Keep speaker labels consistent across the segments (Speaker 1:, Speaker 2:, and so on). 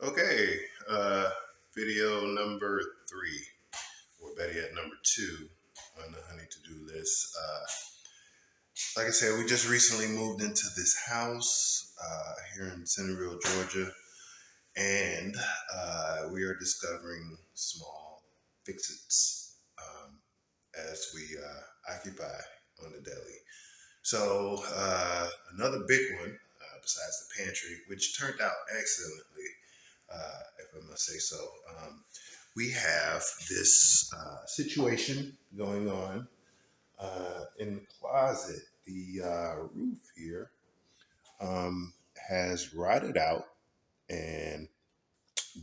Speaker 1: Okay, video number 3, or better yet, number 2 on the honey to-do list. Like I said, we just recently moved into this house here in Centerville, Georgia, and we are discovering small fix-its as we occupy on the daily. So another big one, besides the pantry, which turned out excellently, if I must say so. We have this situation going on in the closet. The roof here has rotted out, and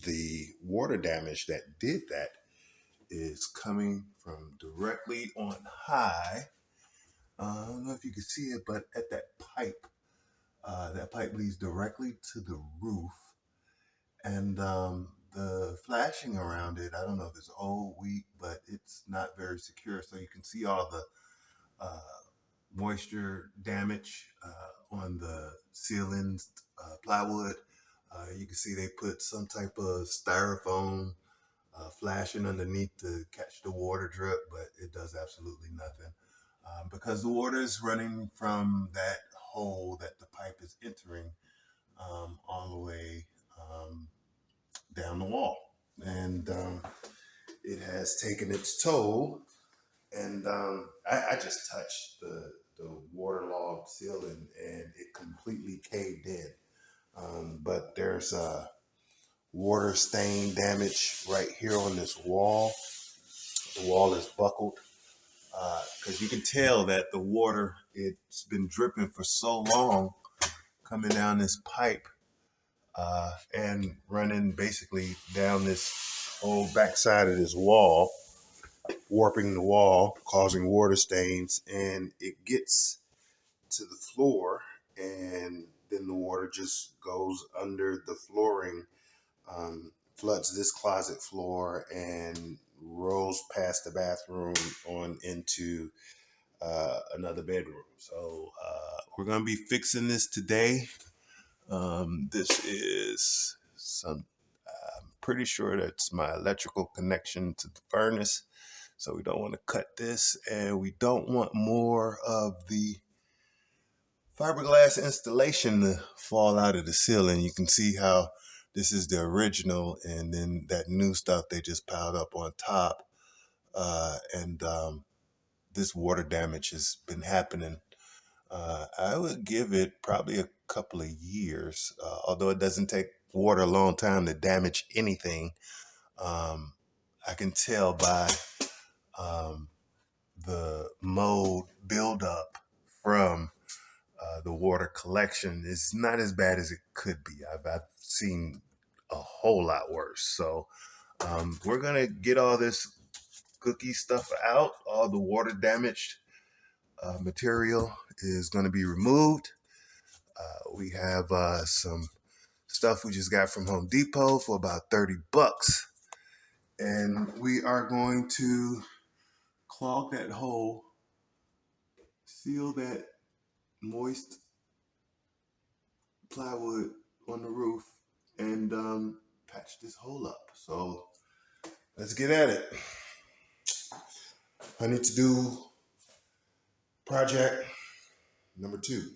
Speaker 1: the water damage that did that is coming from directly on high. I don't know if you can see it, but at that pipe leads directly to the roof, and the flashing around it, I don't know if it's old, weak, but it's not very secure. So you can see all the uh, moisture damage on the ceilings, plywood. You can see they put some type of styrofoam flashing underneath to catch the water drip, but it does absolutely nothing because the water is running from that hole that the pipe is entering all the way down the wall. And it has taken its toll. And I just touched the waterlogged ceiling and it completely caved in. But there's water stain damage right here on this wall. The wall is buckled because you can tell that the water, it's been dripping for so long coming down this pipe and running basically down this whole backside of this wall, warping the wall, causing water stains, and it gets to the floor, and then the water just goes under the flooring, floods this closet floor, and rolls past the bathroom on into another bedroom. So we're gonna be fixing this today. This is some, I'm pretty sure that's my electrical connection to the furnace. So we don't want to cut this, and we don't want more of the fiberglass installation to fall out of the ceiling. You can see how this is the original, and then that new stuff they just piled up on top. And this water damage has been happening. I would give it probably a couple of years, although it doesn't take water a long time to damage anything. I can tell by the mold buildup from the water collection is not as bad as it could be. I've seen a whole lot worse. So we're going to get all this cookie stuff out. All the water damaged material is going to be removed. We have some stuff we just got from Home Depot for about $30. And we are going to clog that hole, seal that moist plywood on the roof, and patch this hole up. So let's get at it. I need to do project number 2.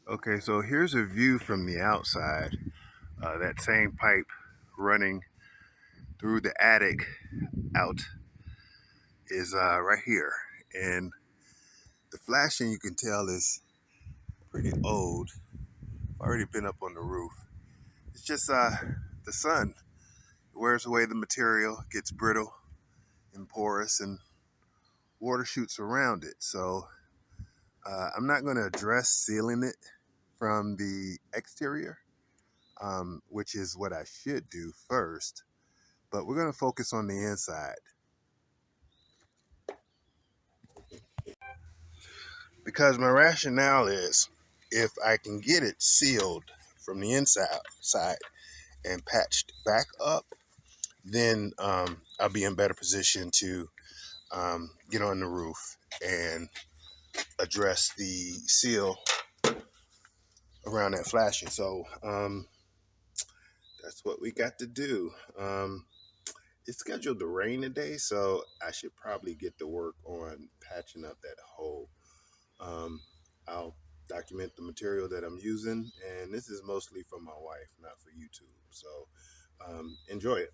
Speaker 1: Okay, so here's a view from the outside. That same pipe running through the attic out is right here. And the flashing, you can tell, is pretty old. Already been up on the roof. It's just the sun wears away the material, gets brittle and porous, and water shoots around it. So I'm not going to address sealing it from the exterior, which is what I should do first, but we're going to focus on the inside. Because my rationale is, if I can get it sealed from the inside and patched back up, then I'll be in better position to get on the roof and address the seal around that flashing. So what we got to do. It's scheduled to rain today, so I should probably get to work on patching up that hole. Um, I'll document the material that I'm using, and this is mostly for my wife, not for YouTube. So enjoy it.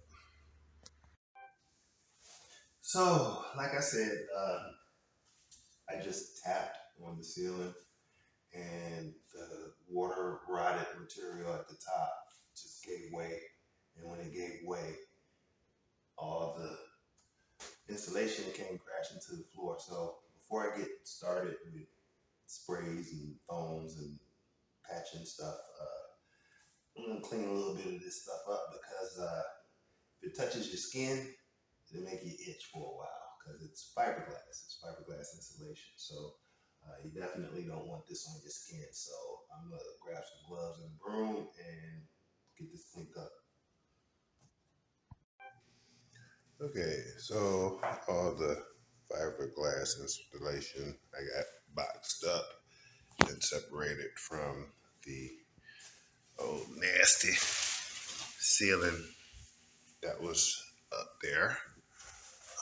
Speaker 1: So, like I said, I just tapped on the ceiling, and the water rotted material at the top just gave way. And when it gave way, all the insulation came crashing to the floor. So before I get started with sprays and foams and patching stuff, I'm gonna clean a little bit of this stuff up because if it touches your skin, it'll make you itch for a while because it's fiberglass. It's fiberglass insulation. So you definitely don't want this on your skin. So I'm gonna grab some gloves and a broom and get this cleaned up. Okay, so all the fiberglass installation I got boxed up and separated from the old nasty ceiling that was up there.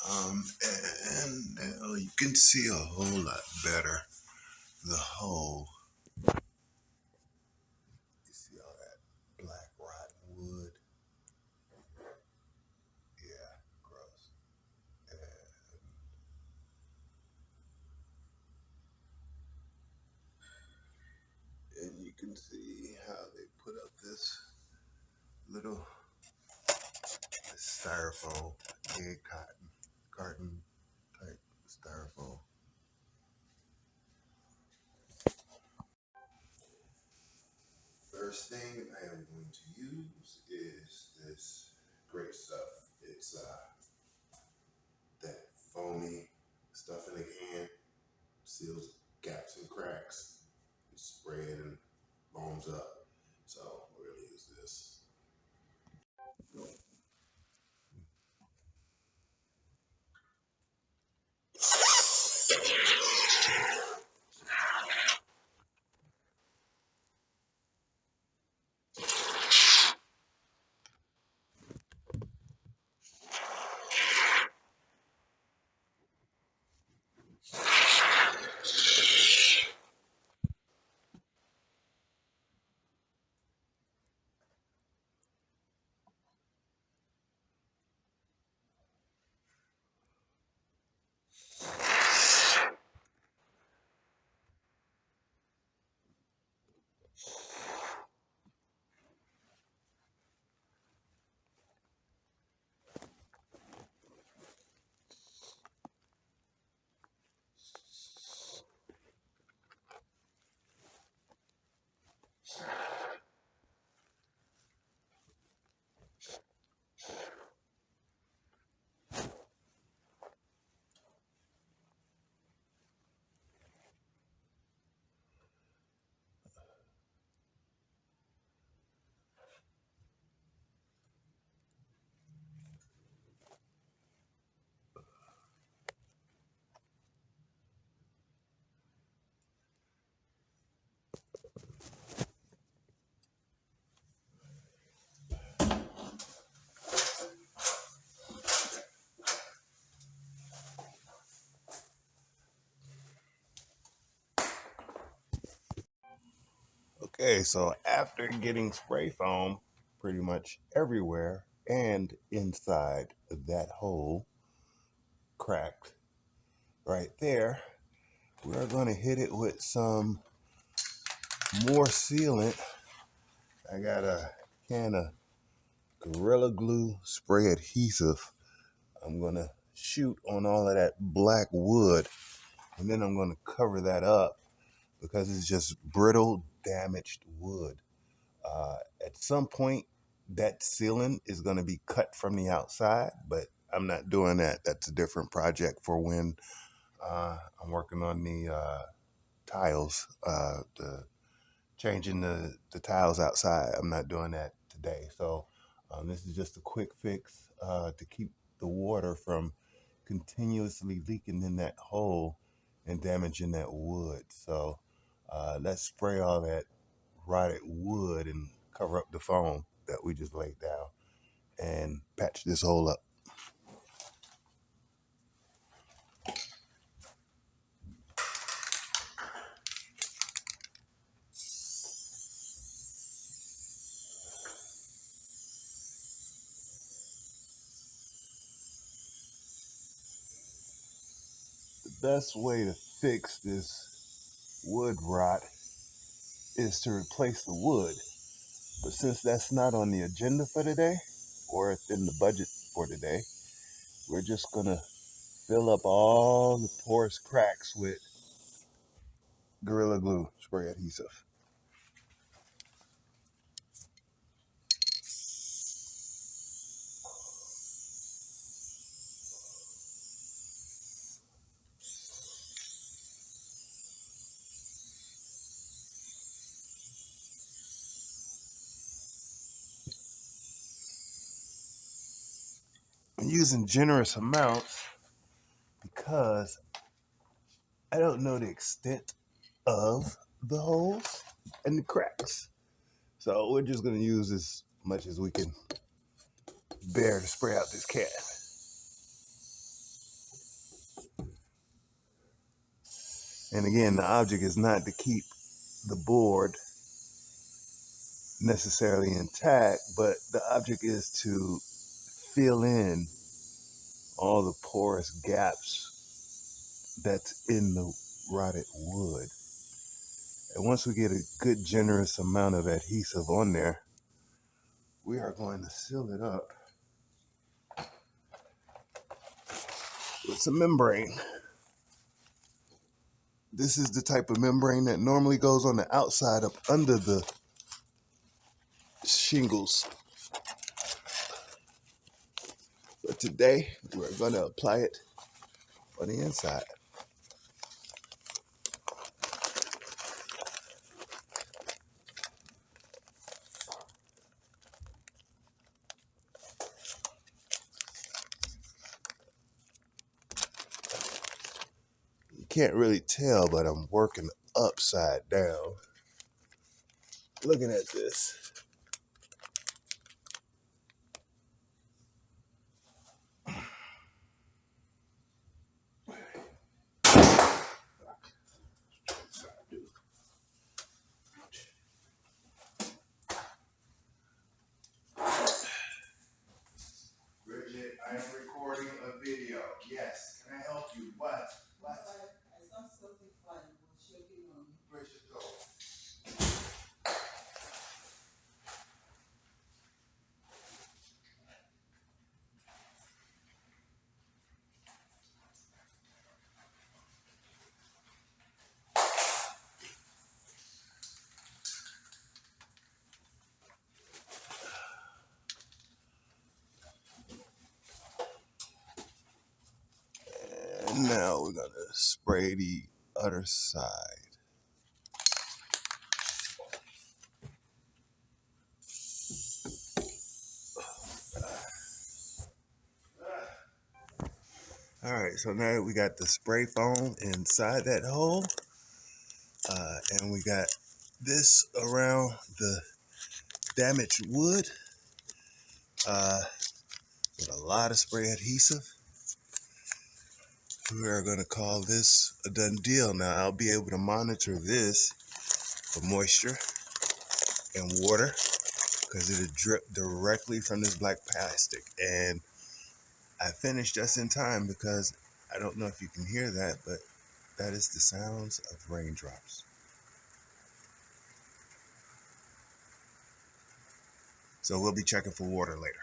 Speaker 1: And now you can see a whole lot better the hole. You see all that black rotten wood? Yeah, gross. And you can see how they put up this little styrofoam, egg carton type styrofoam. First thing I am going to use is this great stuff. It's that foamy stuff in the can, seals gaps and cracks. You spray it and foams up. So we're gonna use this. Okay, so after getting spray foam pretty much everywhere and inside that hole cracked right there, we're gonna hit it with some more sealant. I got a can of Gorilla Glue spray adhesive. I'm gonna shoot on all of that black wood, and then I'm gonna cover that up because it's just brittle, damaged wood. At some point, that ceiling is gonna be cut from the outside, but I'm not doing that. That's a different project for when I'm working on the tiles, the changing the tiles outside. I'm not doing that today. So this is just a quick fix to keep the water from continuously leaking in that hole and damaging that wood. So let's spray all that rotted wood and cover up the foam that we just laid down. and patch this hole up. The best way to fix this wood rot is to replace the wood. But since that's not on the agenda for today, or in the budget for today, we're just gonna fill up all the porous cracks with Gorilla Glue spray adhesive. I'm using generous amounts because I don't know the extent of the holes and the cracks. So we're just gonna use as much as we can bear to spray out this can. And again, the object is not to keep the board necessarily intact, but the object is to fill in all the porous gaps that's in the rotted wood. And once we get a good generous amount of adhesive on there, we are going to seal it up with some membrane. This is the type of membrane that normally goes on the outside up under the shingles. But today, we're going to apply it on the inside. You can't really tell, but I'm working upside down. Looking at this. Bridget, I am recording a video. Yes. Can I help you? What? What? I saw something funny. Was shaking on me. Bridget, go. And now we're going to spray the other side. All right, so now we got the spray foam inside that hole. And we got this around the damaged wood with a lot of spray adhesive. We are going to call this a done deal. Now I'll be able to monitor this for moisture and water because it'll drip directly from this black plastic. And I finished just in time because I don't know if you can hear that, but that is the sounds of raindrops. So we'll be checking for water later.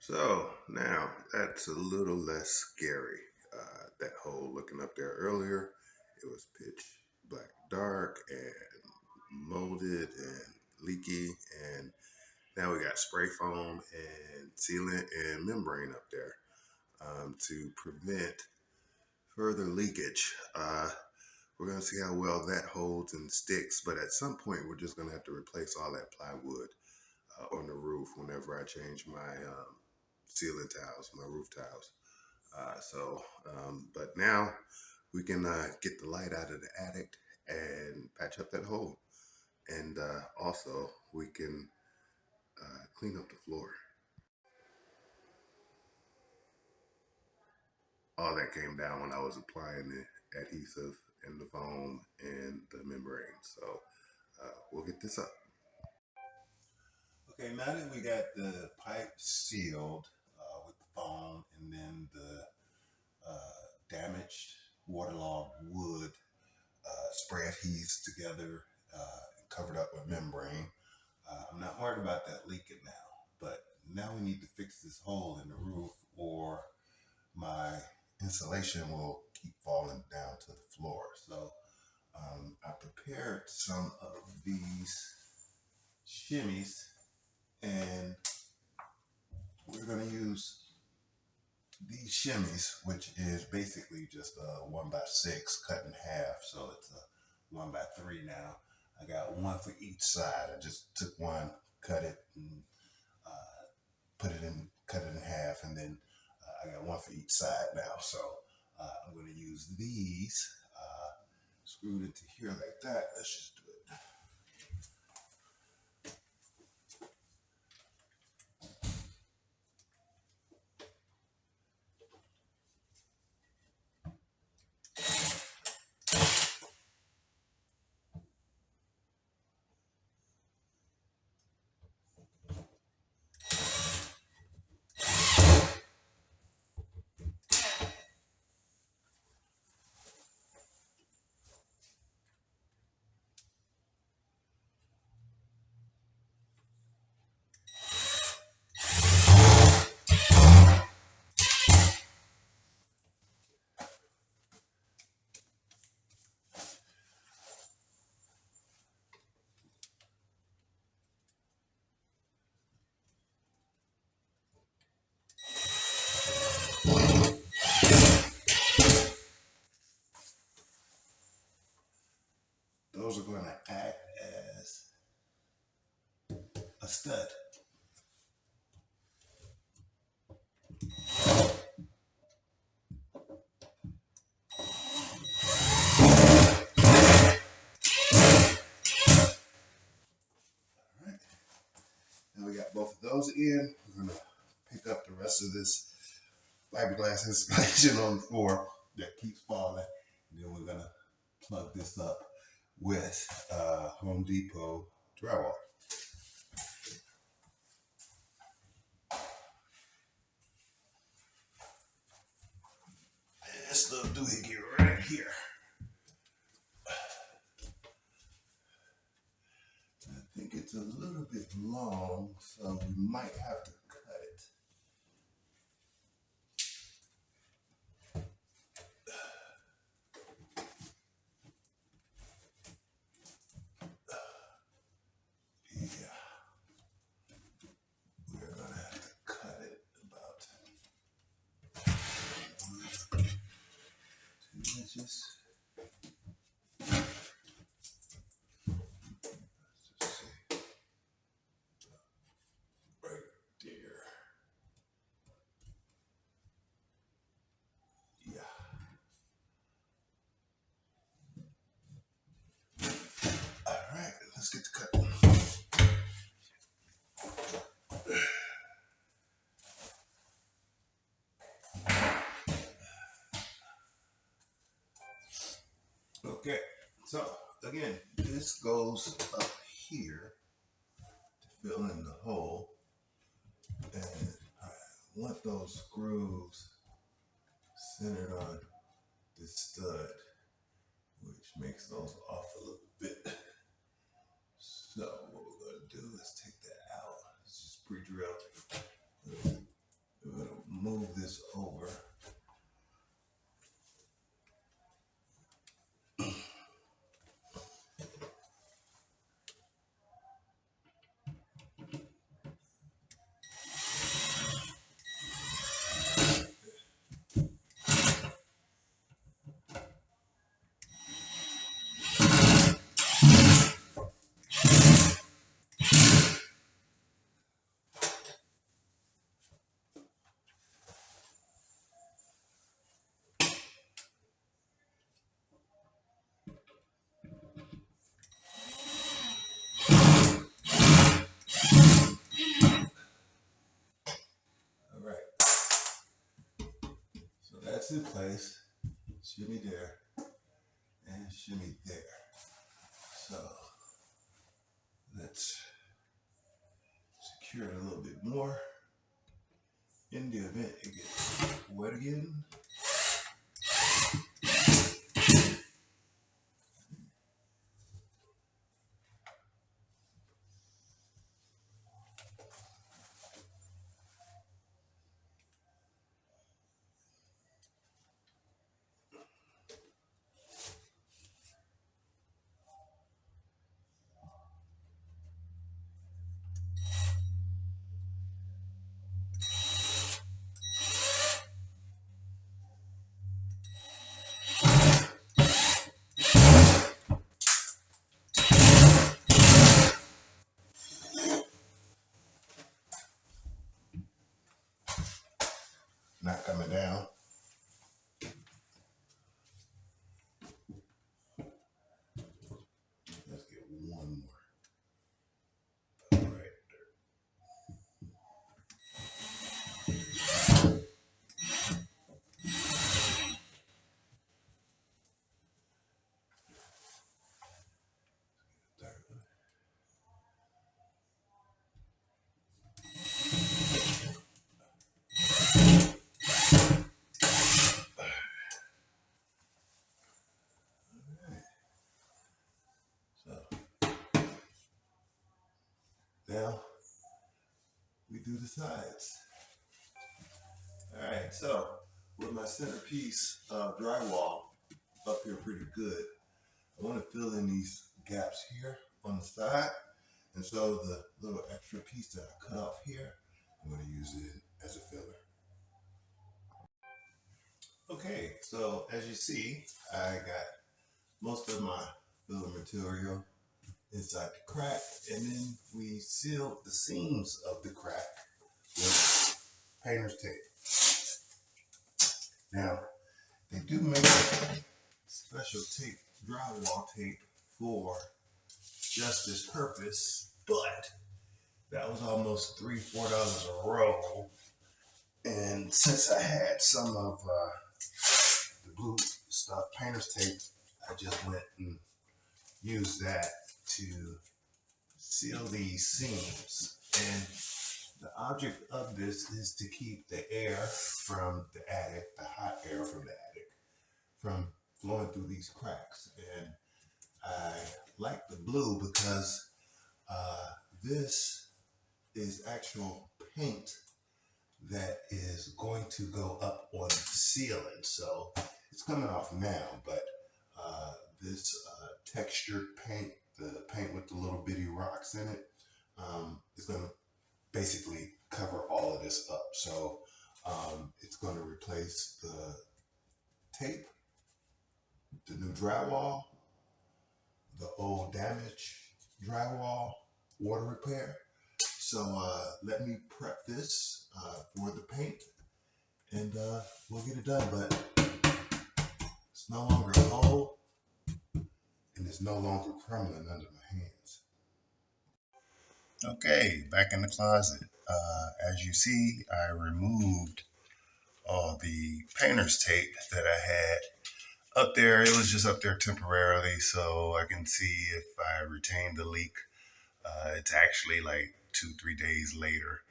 Speaker 1: So now that's a little less scary. That hole looking up there earlier, it was pitch black dark and molded and leaky, and Now we got spray foam and sealant and membrane up there to prevent further leakage. We're going to see how well that holds and sticks, but at some point we're just going to have to replace all that plywood on the roof whenever I change my ceiling tiles, my roof tiles. But now we can get the light out of the attic and patch up that hole. And also we can clean up the floor. All that came down when I was applying the adhesive and the foam and the membrane. So we'll get this up. Okay, now that we got the pipe sealed with the foam and then the damaged waterlogged wood spray adhesed together and covered up with membrane, I'm not worried about that leaking now. But now we need to fix this hole in the roof or my insulation will keep falling down to the floor. So I prepared some of these shimmies, and we're going to use these shimmies, which is basically just a 1x6 cut in half. So it's a 1x3 now. I got one for each side. I just took one, cut it, and cut it in half, and then I got one for each side now. So I'm going to use these screwed into here like that. Let's just do it. Those are going to act as a stud. Now we got both of those in. We're going to pick up the rest of this fiberglass insulation on the floor that keeps falling. And then we're going to plug this up with Home Depot drywall. This little doohickey right here. I think it's a little bit long, so we might have to cut it. Yeah, we're gonna have to cut it about 2 inches. Let's just see. Right there. Yeah. All right, let's get the cut. Okay, so again, this goes up here to fill in the hole, and I want those screws centered on this stud, which makes those off a little bit. So what we're going to do is take that out. It's just pre-drilled. We're going to move this over. that's in place. Shimmy there and shimmy there. So let's secure it a little bit more in the event it gets wet again. Not coming down. Let's get one more. All right. So now we do the sides. All right, so with my centerpiece drywall up here pretty good, I want to fill in these gaps here on the side. And so the little extra piece that I cut off here, I'm going to use it as a filler. Okay, so as you see, I got most of my filler material inside the crack, and then we sealed the seams of the crack with painter's tape. Now, they do make special tape, drywall tape, for just this purpose, but that was almost $3-4 a roll. And since I had some of the blue stuff, painter's tape, I just went and used that to seal these seams. And the object of this is to keep the air from the attic, the hot air from the attic, from flowing through these cracks. And I like the blue because this is actual paint that is going to go up on the ceiling. So it's coming off now, but this textured paint, the paint with the little bitty rocks in it, is going to basically cover all of this up. So it's going to replace the tape, the new drywall, the old damaged drywall, water repair. So let me prep this for the paint, and we'll get it done. But it's no longer a hole, and it's no longer crumbling under my hands. Okay, back in the closet. As you see, I removed all the painter's tape that I had up there. It was just up there temporarily so I can see if I retained the leak. It's actually like 2-3 days later.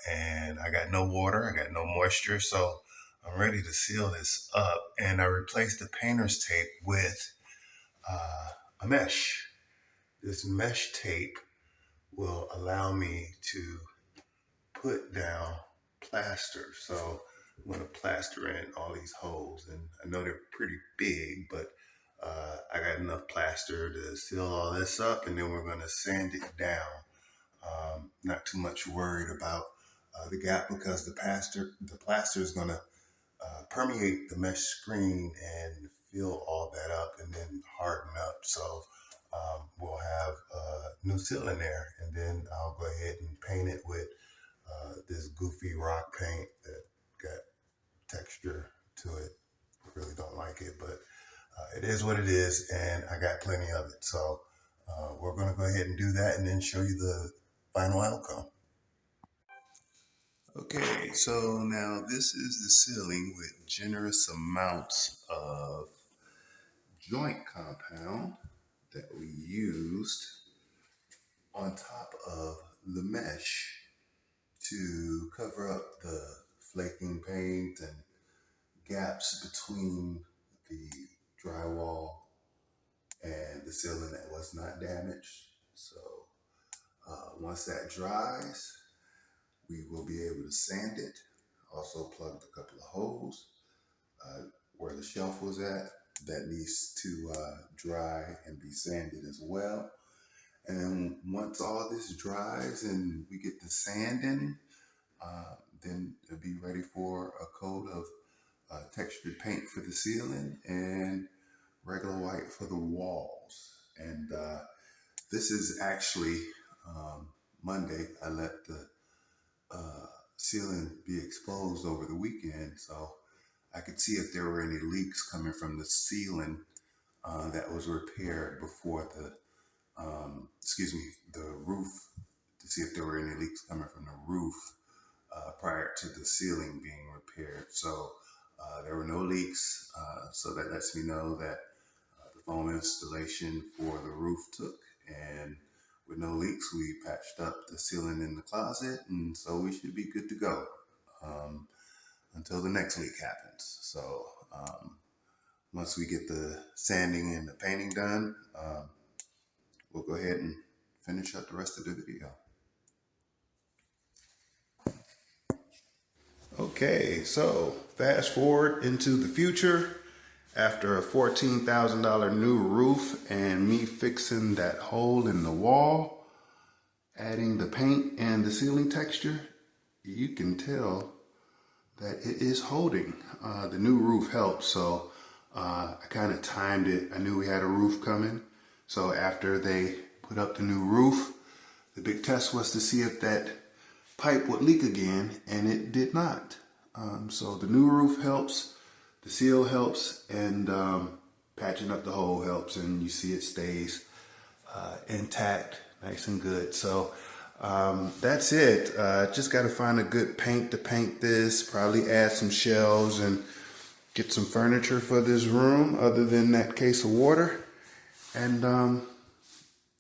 Speaker 1: And I got no water, I got no moisture, so I'm ready to seal this up. And I replaced the painter's tape with a mesh. This mesh tape will allow me to put down plaster. So I'm going to plaster in all these holes, and I know they're pretty big, but I got enough plaster to seal all this up, and then we're going to sand it down. Not too much worried about the gap because the plaster is going to permeate the mesh screen and fill all that up and then harden up. So we'll have new ceiling there, and then I'll go ahead and paint it with this goofy rock paint that got texture to it. I really don't like it, but it is what it is, and I got plenty of it. So we're going to go ahead and do that and then show you the final outcome. Okay, so now this is the ceiling with generous amounts of joint compound that we used on top of the mesh to cover up the flaking paint and gaps between the drywall and the ceiling that was not damaged. So once that dries, we will be able to sand it. Also plugged a couple of holes where the shelf was at. That needs to dry and be sanded as well. And then once all this dries and we get the sand in, then it'll be ready for a coat of textured paint for the ceiling and regular white for the walls. And this is actually Monday. I let the ceiling be exposed over the weekend, so I could see if there were any leaks coming from the ceiling that was repaired before the the roof, to see if there were any leaks coming from the roof prior to the ceiling being repaired. So there were no leaks, so that lets me know that the foam installation for the roof took, and with no leaks, we patched up the ceiling in the closet, and so we should be good to go until the next leak happens. So once we get the sanding and the painting done, we'll go ahead and finish up the rest of the video. Okay, so fast forward into the future. After a $14,000 new roof and me fixing that hole in the wall, adding the paint and the ceiling texture, you can tell that it is holding. The new roof helped, so I kind of timed it. I knew we had a roof coming. So after they put up the new roof, the big test was to see if that pipe would leak again, and it did not. So the new roof helps, the seal helps, and patching up the hole helps, and you see it stays intact, nice and good. So that's it. Just got to find a good paint to paint this, probably add some shelves and get some furniture for this room other than that case of water. And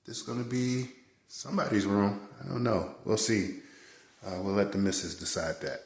Speaker 1: this is going to be somebody's room. I don't know. We'll see. We'll let the missus decide that.